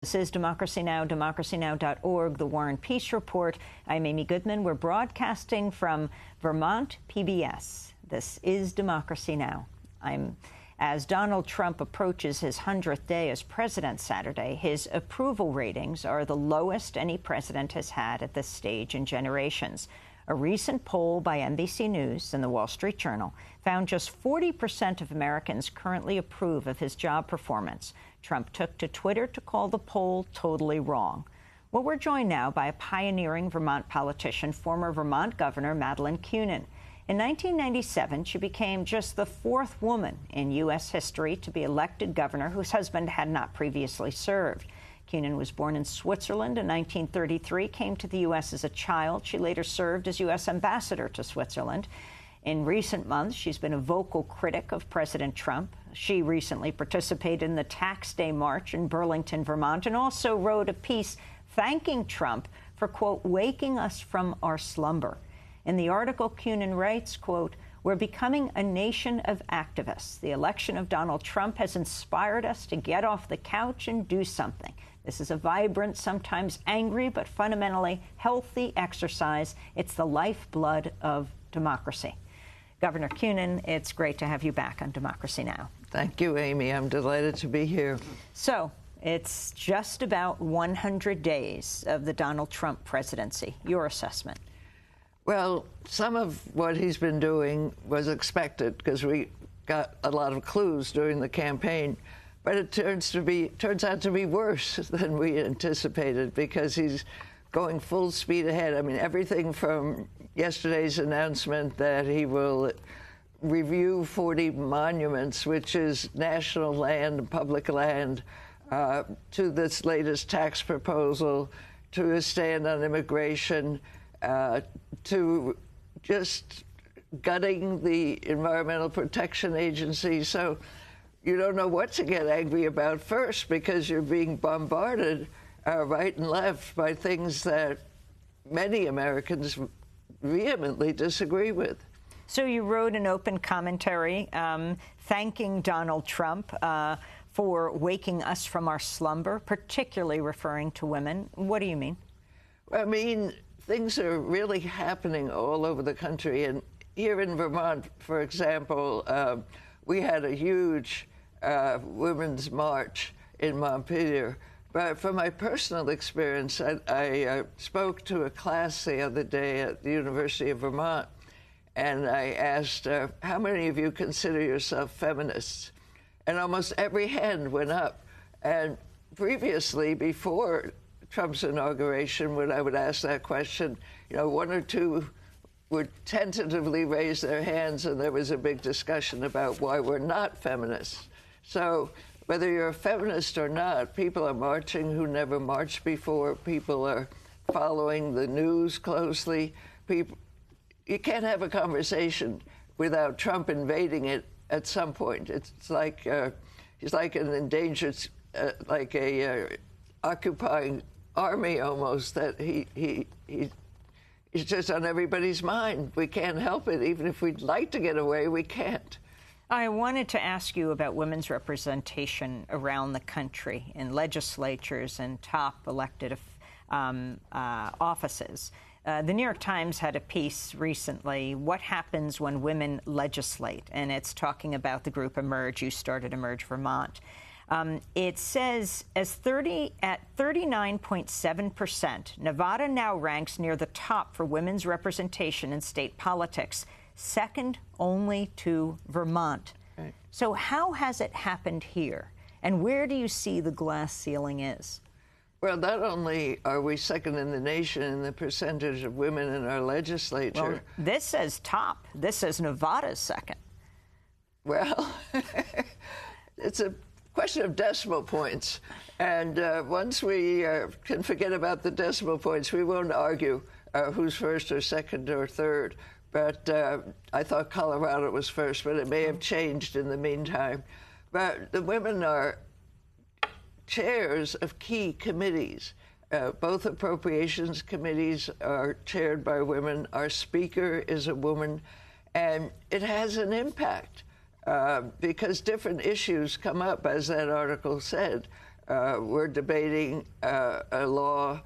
This is Democracy Now!, democracynow.org, The War and Peace Report. I'm Amy Goodman. We're broadcasting from Vermont, PBS. This is Democracy Now! As Donald Trump approaches his 100th day as president Saturday, his approval ratings are the lowest any president has had at this stage in generations. A recent poll by NBC News and the Wall Street Journal found just 40% of Americans currently approve of his job performance. Trump took to Twitter to call the poll totally wrong. Well, we're joined now by a pioneering Vermont politician, former Vermont Governor Madeleine Kunin. In 1997, she became just the fourth woman in U.S. history to be elected governor whose husband had not previously served. Kunin was born in Switzerland in 1933, came to the U.S. as a child. She later served as U.S. ambassador to Switzerland. In recent months, she's been a vocal critic of President Trump. She recently participated in the Tax Day March in Burlington, Vermont, and also wrote a piece thanking Trump for, quote, waking us from our slumber. In the article, Kunin writes, quote, "We're becoming a nation of activists. The election of Donald Trump has inspired us to get off the couch and do something. This is a vibrant, sometimes angry, but fundamentally healthy exercise. It's the lifeblood of democracy." Governor Kunin, it's great to have you back on Democracy Now! Thank you, Amy. I'm delighted to be here. So, it's just about 100 days of the Donald Trump presidency. Your assessment? Well, some of what he's been doing was expected because we got a lot of clues during the campaign. But it turns out to be worse than we anticipated because he's going full speed ahead. I mean, everything from yesterday's announcement that he will review 40 monuments, which is national land, public land, to this latest tax proposal, to a stand on immigration, to just gutting the Environmental Protection Agency. So you don't know what to get angry about first because you're being bombarded right and left by things that many Americans vehemently disagree with. So you wrote an open commentary thanking Donald Trump for waking us from our slumber, particularly referring to women. What do you mean? I mean, things are really happening all over the country. And here in Vermont, for example, we had a huge women's march in Montpelier. But from my personal experience, I spoke to a class the other day at the University of Vermont, and I asked, how many of you consider yourself feminists? And almost every hand went up. And previously, before Trump's inauguration, when I would ask that question, you know, one or two would tentatively raise their hands, and there was a big discussion about why we're not feminists. So whether you're a feminist or not, people are marching who never marched before. People are following the news closely. You can't have a conversation without Trump invading it at some point. It's like he's like an endangered, like a occupying army almost, that he's just on everybody's mind. We can't help it. Even if we'd like to get away, we can't. I wanted to ask you about women's representation around the country in legislatures and top elected offices. The New York Times had a piece recently, What Happens When Women Legislate? And it's talking about the group Emerge. You started Emerge Vermont. It says at 39.7%, Nevada now ranks near the top for women's representation in state politics, second only to Vermont. Right. So how has it happened here? And where do you see the glass ceiling is? Well, not only are we second in the nation in the percentage of women in our legislature. Well, this says top. This says Nevada's second. Well, it's a question of decimal points. And once we can forget about the decimal points, we won't argue who's first or second or third. But I thought Colorado was first, but it may have changed in the meantime. But the women are chairs of key committees. Both appropriations committees are chaired by women. Our speaker is a woman. And it has an impact because different issues come up, as that article said. We're debating a law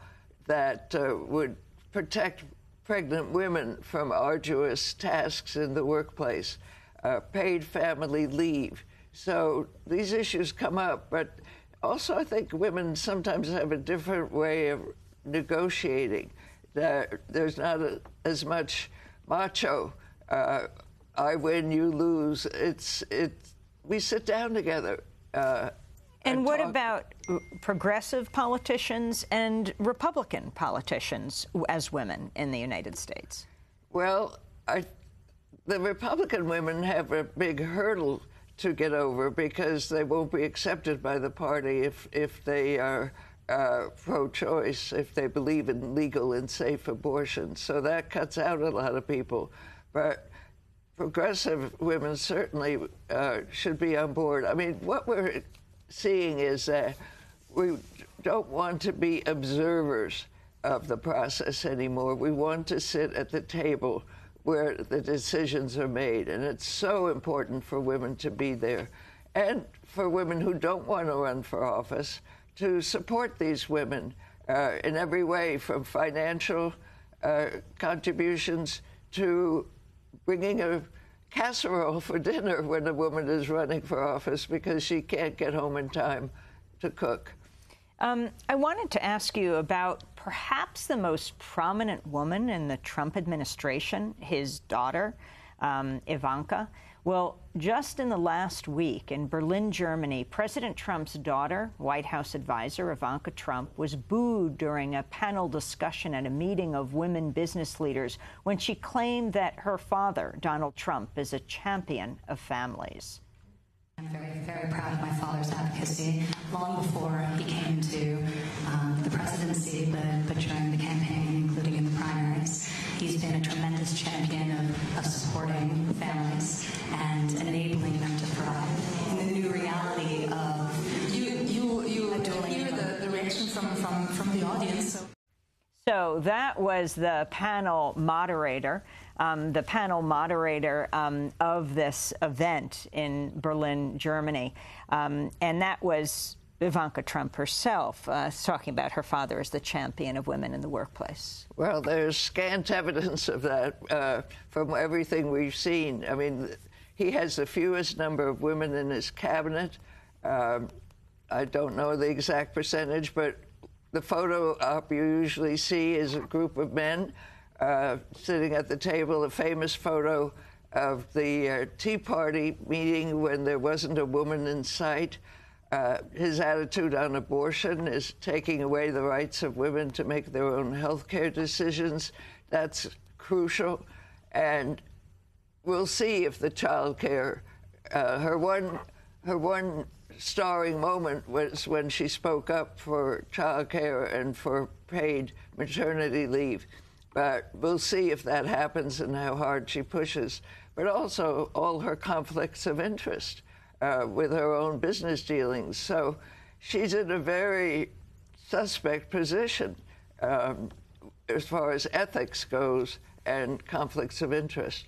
that would protect pregnant women from arduous tasks in the workplace, paid family leave. So these issues come up, but also I think women sometimes have a different way of negotiating. There's not as much macho, I win, you lose. We sit down together. And what about progressive politicians and Republican politicians as women in the United States? Well, the Republican women have a big hurdle to get over because they won't be accepted by the party if they are pro-choice, if they believe in legal and safe abortion. So that cuts out a lot of people. But progressive women certainly should be on board. I mean, what we're seeing is that we don't want to be observers of the process anymore. We want to sit at the table where the decisions are made, and it's so important for women to be there, and for women who don't want to run for office to support these women in every way, from financial contributions to bringing a casserole for dinner when a woman is running for office because she can't get home in time to cook. I wanted to ask you about perhaps the most prominent woman in the Trump administration, his daughter, Ivanka. Well, just in the last week in Berlin, Germany, President Trump's daughter, White House advisor Ivanka Trump, was booed during a panel discussion at a meeting of women business leaders when she claimed that her father, Donald Trump, is a champion of families. I'm very, very proud of my father's advocacy long before he came to the presidency, but during the campaign, including in the primaries. He's been a tremendous champion of supporting families and enabling them to thrive in the new reality of you hear the reaction from the audience. So that was the panel moderator. Of this event in Berlin, Germany. And that was Ivanka Trump herself talking about her father as the champion of women in the workplace. Well, there's scant evidence of that from everything we've seen. I mean, he has the fewest number of women in his cabinet. I don't know the exact percentage, but the photo op you usually see is a group of men sitting at the table, a famous photo of the Tea Party meeting when there wasn't a woman in sight. His attitude on abortion is taking away the rights of women to make their own health care decisions. That's crucial. And we'll see if the child care, her one starring moment was when she spoke up for child care and for paid maternity leave. But we'll see if that happens and how hard she pushes. But also all her conflicts of interest with her own business dealings. So she's in a very suspect position as far as ethics goes and conflicts of interest.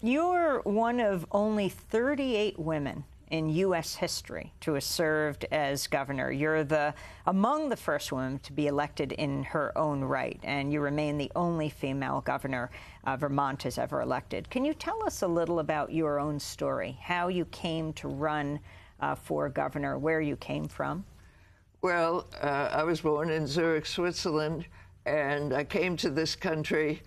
You're one of only 38 women in U.S. history to have served as governor. You're among the first women to be elected in her own right, and you remain the only female governor Vermont has ever elected. Can you tell us a little about your own story, how you came to run for governor, where you came from? Well, I was born in Zurich, Switzerland, and I came to this country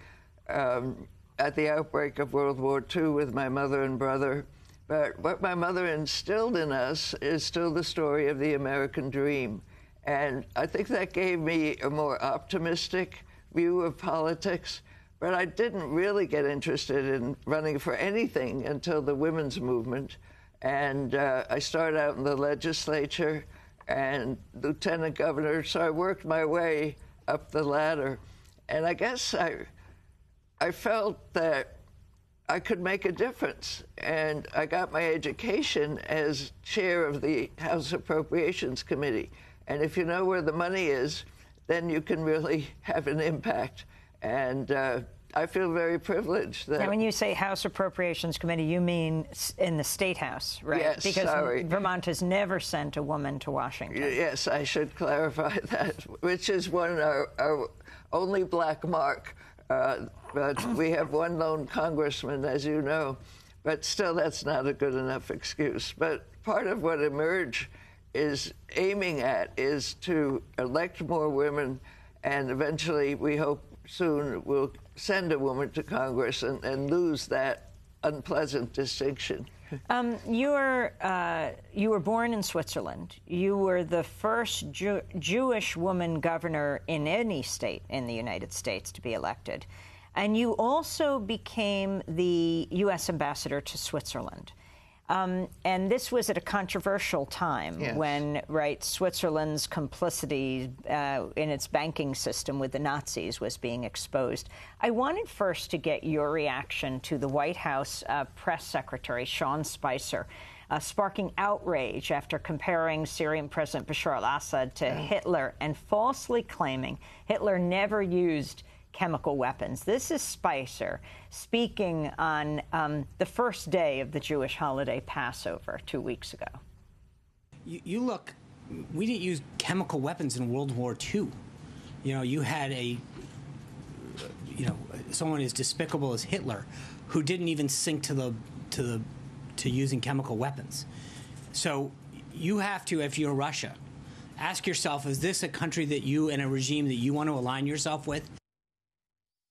at the outbreak of World War II with my mother and brother. But what my mother instilled in us is still the story of the American dream. And I think that gave me a more optimistic view of politics. But I didn't really get interested in running for anything until the women's movement. And I started out in the legislature and lieutenant governor, so I worked my way up the ladder. And I guess I felt that I could make a difference. And I got my education as chair of the House Appropriations Committee. And if you know where the money is, then you can really have an impact. And I feel very privileged. That now, when you say House Appropriations Committee, you mean in the State House, right? Yes, because sorry. Vermont has never sent a woman to Washington. Yes, I should clarify that, which is our only black mark. But we have one lone congressman, as you know. But still, that's not a good enough excuse. But part of what Emerge is aiming at is to elect more women, and eventually, we hope soon, we'll send a woman to Congress and lose that unpleasant distinction. You were born in Switzerland. You were the first Jewish woman governor in any state in the United States to be elected. And you also became the U.S. ambassador to Switzerland. And this was at a controversial time. Yes. When, right, Switzerland's complicity in its banking system with the Nazis was being exposed. I wanted first to get your reaction to the White House press secretary, Sean Spicer, sparking outrage after comparing Syrian President Bashar al-Assad to Hitler and falsely claiming Hitler never used chemical weapons. This is Spicer speaking on the first day of the Jewish holiday Passover 2 weeks ago. You look, we didn't use chemical weapons in World War II. You know, you had someone as despicable as Hitler who didn't even sink to using chemical weapons. So you have to, if you're Russia, ask yourself, is this a country that you and a regime that you want to align yourself with?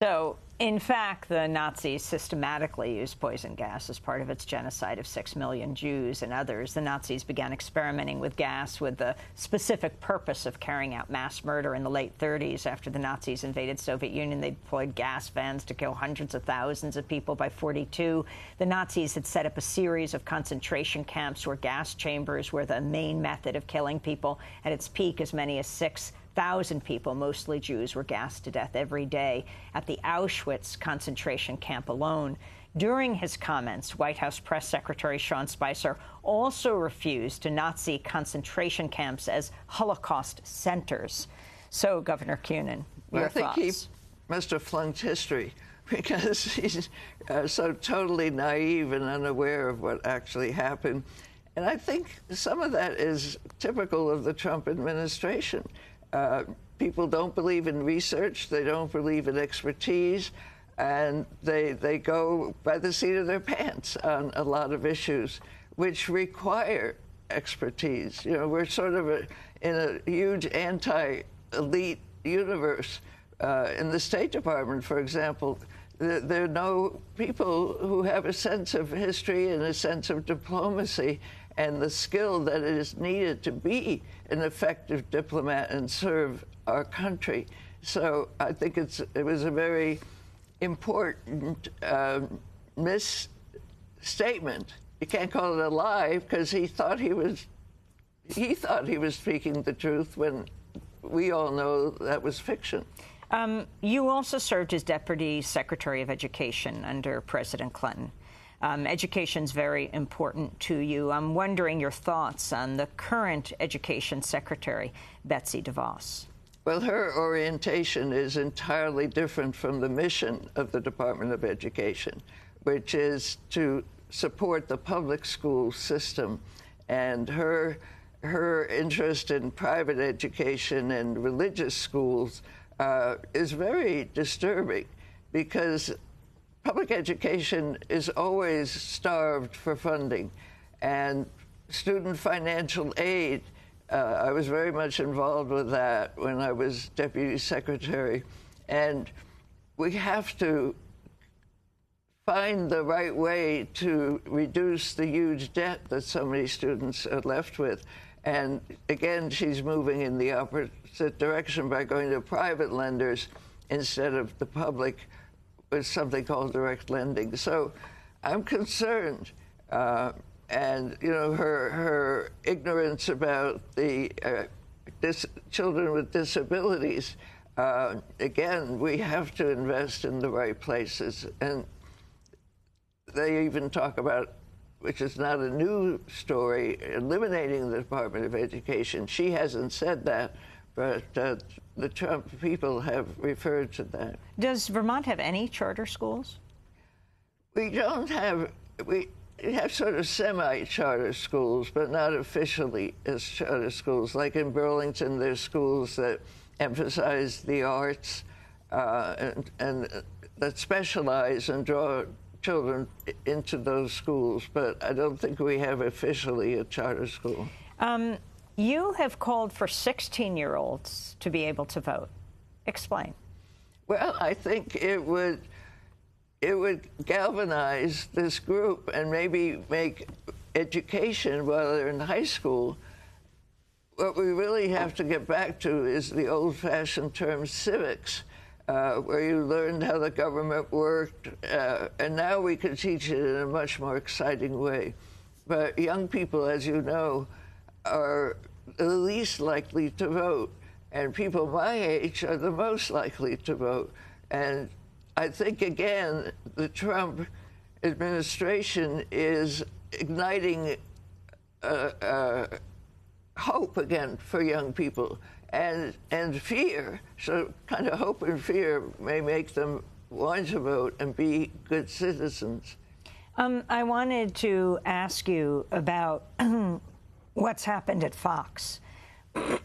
So, in fact, the Nazis systematically used poison gas as part of its genocide of 6 million Jews and others. The Nazis began experimenting with gas with the specific purpose of carrying out mass murder in the late 30s. After the Nazis invaded Soviet Union, they deployed gas vans to kill hundreds of thousands of people. By 42, the Nazis had set up a series of concentration camps where gas chambers were the main method of killing people. At its peak, as many as 6,000 people, mostly Jews, were gassed to death every day at the Auschwitz concentration camp alone. During his comments, White House Press Secretary Sean Spicer also refused to Nazi concentration camps as Holocaust centers. So, Governor Kunin, your thoughts? I think he must have flunked history because he's so totally naive and unaware of what actually happened. And I think some of that is typical of the Trump administration. People don't believe in research, they don't believe in expertise, and they go by the seat of their pants on a lot of issues, which require expertise. You know, we're sort of in a huge anti-elite universe. In the State Department, for example, there are no people who have a sense of history and a sense of diplomacy and the skill that is needed to be an effective diplomat and serve our country. So I think it was a very important misstatement. You can't call it a lie because he thought he was speaking the truth when we all know that was fiction. You also served as Deputy Secretary of Education under President Clinton. Education's very important to you. I'm wondering your thoughts on the current Education Secretary, Betsy DeVos. Well, her orientation is entirely different from the mission of the Department of Education, which is to support the public school system. And her interest in private education and religious schools is very disturbing because public education is always starved for funding, and student financial aid, I was very much involved with that when I was Deputy Secretary, and we have to find the right way to reduce the huge debt that so many students are left with. And again, she's moving in the opposite direction by going to private lenders instead of the public with something called direct lending. So I'm concerned. And, you know, her ignorance about the children with disabilities, again, we have to invest in the right places. And they even talk about, which is not a new story, eliminating the Department of Education. She hasn't said that, but the Trump people have referred to that. Does Vermont have any charter schools? We don't have, we have sort of semi-charter schools, but not officially as charter schools. Like in Burlington, there's schools that emphasize the arts and that specialize and draw children into those schools, but I don't think we have officially a charter school. You have called for 16-year-olds to be able to vote. Explain. Well, I think it would galvanize this group and maybe make education while they're in high school. What we really have to get back to is the old-fashioned term civics, where you learned how the government worked, and now we can teach it in a much more exciting way. But young people, as you know, are the least likely to vote, and people my age are the most likely to vote. And I think, again, the Trump administration is igniting hope again for young people and fear. So kind of hope and fear may make them want to vote and be good citizens. I wanted to ask you about what's happened at Fox.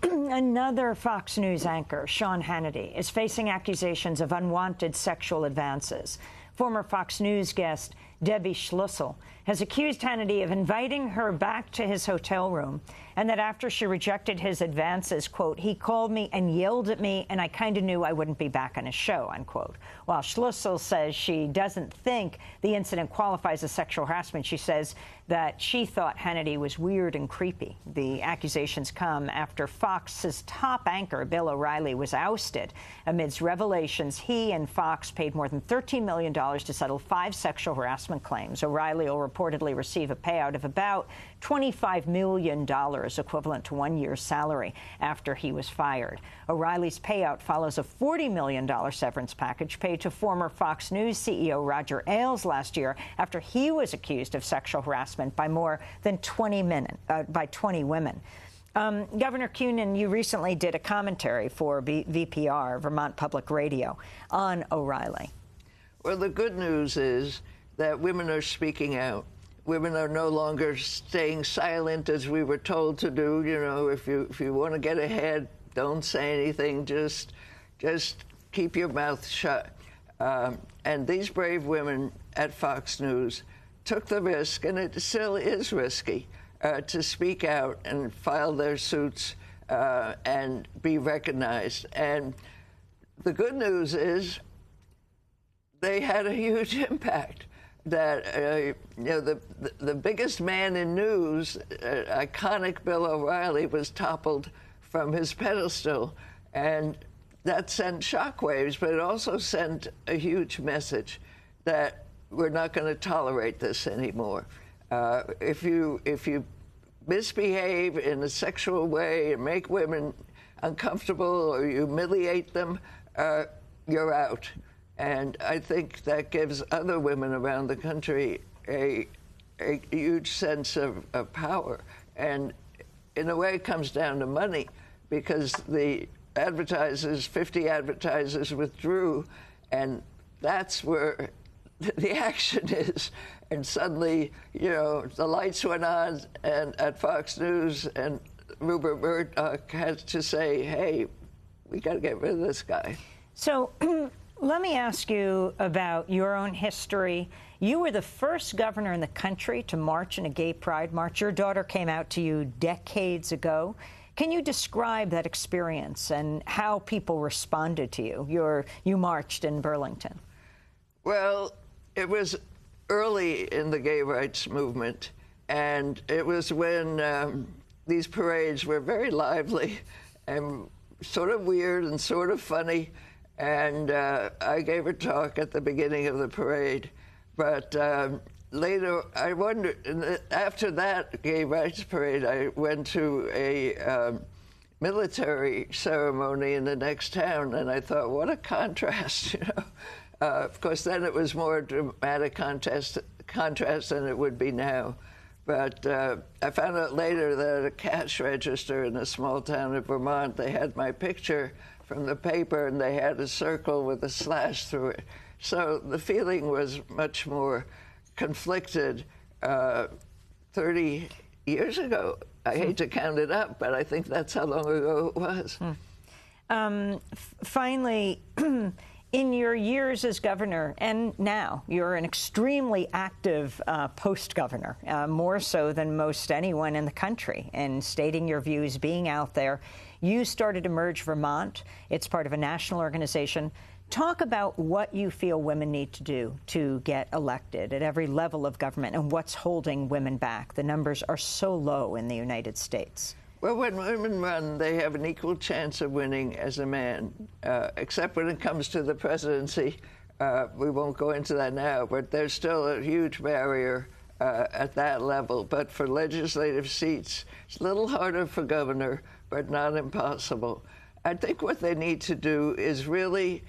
Another Fox News anchor, Sean Hannity, is facing accusations of unwanted sexual advances. Former Fox News guest Debbie Schlussel has accused Hannity of inviting her back to his hotel room, and that after she rejected his advances, quote, he called me and yelled at me, and I kind of knew I wouldn't be back on his show, unquote. While Schlussel says she doesn't think the incident qualifies as sexual harassment, she says that she thought Hannity was weird and creepy. The accusations come after Fox's top anchor, Bill O'Reilly, was ousted amidst revelations he and Fox paid more than $13 million to settle 5 sexual harassment claims. O'Reilly will reportedly receive a payout of about $25 million, equivalent to 1 year's salary, after he was fired. O'Reilly's payout follows a $40 million severance package paid to former Fox News CEO Roger Ailes last year after he was accused of sexual harassment by more than 20 women. Governor Kunin, you recently did a commentary for VPR, Vermont Public Radio, on O'Reilly. Well, the good news is that women are speaking out. Women are no longer staying silent as we were told to do. You know, if you want to get ahead, don't say anything. Just keep your mouth shut. And these brave women at Fox News took the risk, and it still is risky, to speak out and file their suits and be recognized. And the good news is they had a huge impact. That you know, the biggest man in news, iconic Bill O'Reilly, was toppled from his pedestal, and that sent shockwaves. But it also sent a huge message that we're not going to tolerate this anymore. If you misbehave in a sexual way and make women uncomfortable or you humiliate them, you're out. And I think that gives other women around the country a huge sense of power. And in a way, it comes down to money, because the advertisers, 50 advertisers withdrew, and that's where the action is. And suddenly, you know, the lights went on and at Fox News, and Rupert Murdoch had to say, hey, we got to get rid of this guy. So let me ask you about your own history. You were the first governor in the country to march in a gay pride march. Your daughter came out to you decades ago. Can you describe that experience and how people responded to you? You marched in Burlington. Well, it was early in the gay rights movement, and it was when these parades were very lively and sort of weird and sort of funny. And I gave a talk at the beginning of the parade. But later, I wondered, after that gay rights parade, I went to a military ceremony in the next town, and I thought, what a contrast, you know. Of course, then it was more dramatic contrast than it would be now. But I found out later that at a cash register in a small town in Vermont, they had my picture from the paper, and they had a circle with a slash through it. So the feeling was much more conflicted 30 years ago. I hate to count it up, but I think that's how long ago it was. Finally, in your years as governor, and now you're an extremely active post-governor, more so than most anyone in the country, in stating your views, being out there. You started Emerge Vermont. It's part of a national organization. Talk about what you feel women need to do to get elected at every level of government and what's holding women back. The numbers are so low in the United States. Well, when women run, they have an equal chance of winning as a man, except when it comes to the presidency. We won't go into that now, but there's still a huge barrier at that level. But for legislative seats, it's a little harder for governor, but not impossible. I think what they need to do is really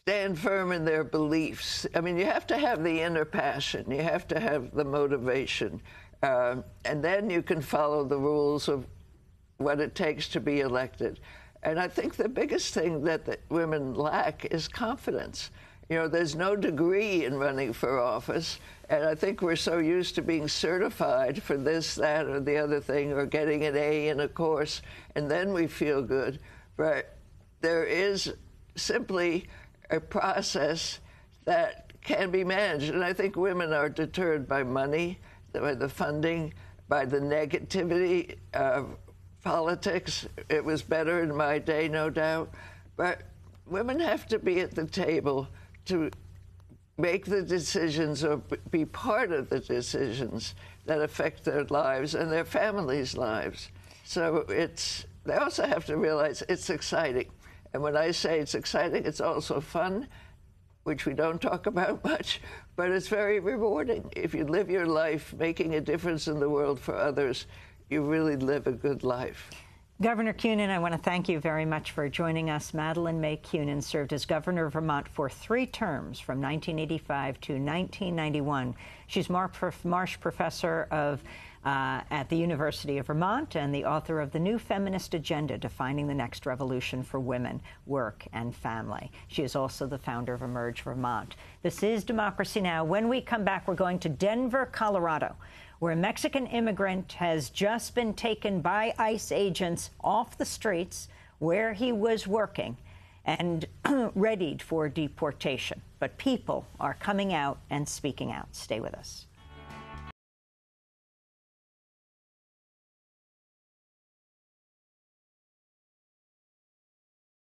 stand firm in their beliefs. I mean, you have to have the inner passion. You have to have the motivation. And then you can follow the rules of what it takes to be elected. And I think the biggest thing that the women lack is confidence. You know, there's no degree in running for office, and I think we're so used to being certified for this, that, or the other thing, or getting an A in a course, and then we feel good. But there is simply a process that can be managed, and I think women are deterred by money, by the funding, by the negativity of politics. It was better in my day, no doubt, but women have to be at the table to make the decisions or be part of the decisions that affect their lives and their families' lives. So they also have to realize it's exciting. And when I say it's exciting, it's also fun, which we don't talk about much, but it's very rewarding. If you live your life making a difference in the world for others, you really live a good life. Governor Kunin, I want to thank you very much for joining us. Madeleine May Kunin served as governor of Vermont for 3 terms from 1985 to 1991. She's Marsh Professor at the University of Vermont and the author of The New Feminist Agenda, Defining the Next Revolution for Women, Work, and Family. She is also the founder of Emerge Vermont. This is Democracy Now! When we come back, we're going to Denver, Colorado, where a Mexican immigrant has just been taken by ICE agents off the streets where he was working and readied for deportation. But people are coming out and speaking out. Stay with us.